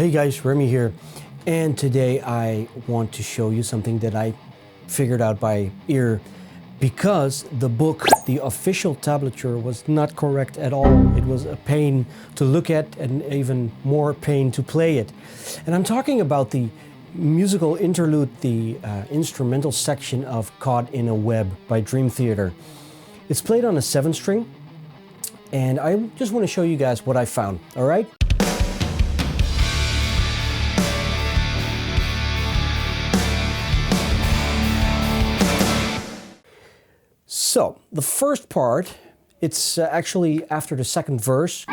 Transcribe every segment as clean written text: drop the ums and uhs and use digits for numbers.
Hey guys, Remy here, and today I want to show you something that I figured out by ear because the book, the official tablature, was not correct at all. It was a pain to look at and even more pain to play it. And I'm talking about the musical interlude, the instrumental section of Caught in a Web by DreamTheater. It's played on a 7-string, and I just want to show you guys what I found, all right? So, the first part, it's actually after the second verse.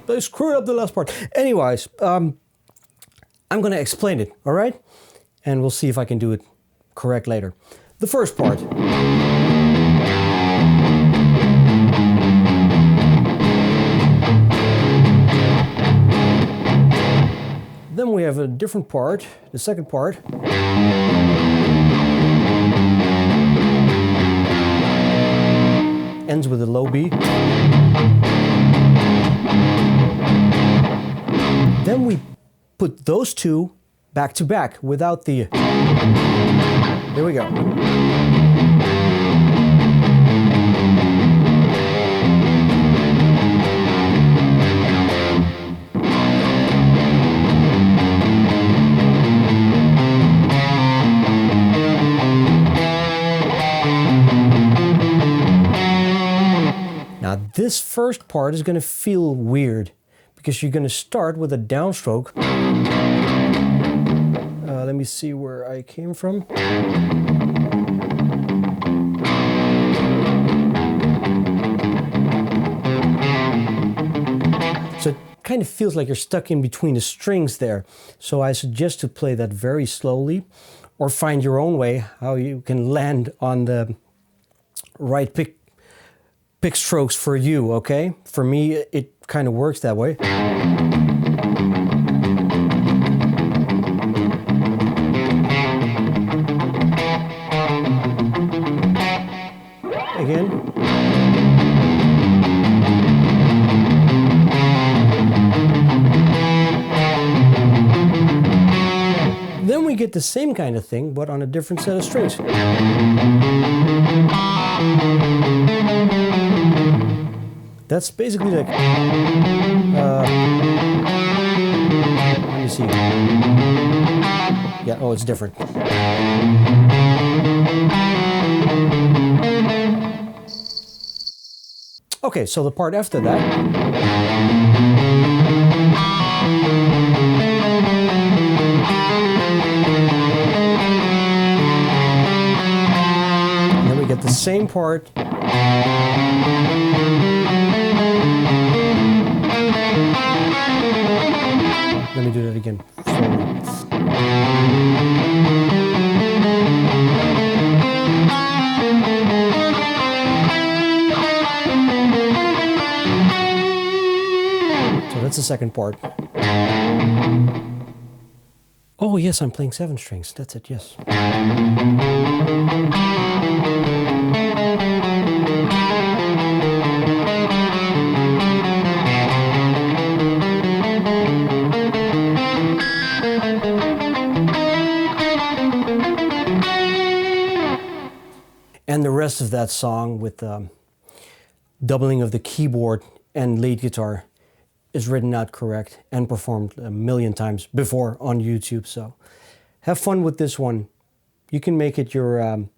I screwed up the last part. Anyways, I'm gonna explain it, all right? And we'll see if I can do it correct later. The first part. Then we have a different part, the second part. Ends with a low B. Then we put those two back to back without the... There we go. Now this first part is going to feel weird, because you're going to start with a downstroke. Let me see where I came from. So it kind of feels like you're stuck in between the strings there. So I suggest to play that very slowly, or find your own way how you can land on the right pick strokes for you, okay? For me, it kind of works that way. Again. Then we get the same kind of thing, but on a different set of strings. That's basically like, let me see. Yeah, oh, it's different. Okay, so the part after that. And then we get the same part. Let me do that again. So that's the second part. Oh yes, I'm playing 7 strings. That's it, yes. And the rest of that song with doubling of the keyboard and lead guitar is written out correct and performed a million times before on YouTube. So have fun with this one. You can make it your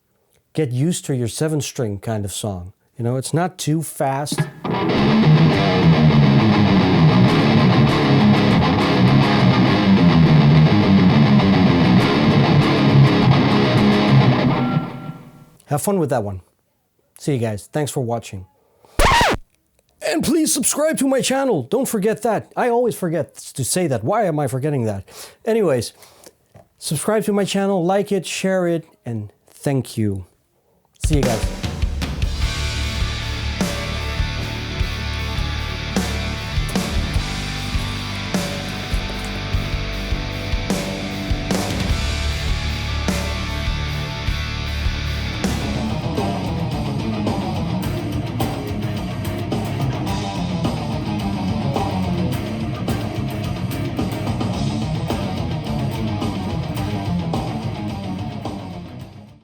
get used to your 7-string kind of song. You know, it's not too fast. Have fun with that one. See you guys. Thanks for watching. And please subscribe to my channel. Don't forget that. I always forget to say that. Why am I forgetting that? Anyways, subscribe to my channel, like it, share it, and thank you. See you guys.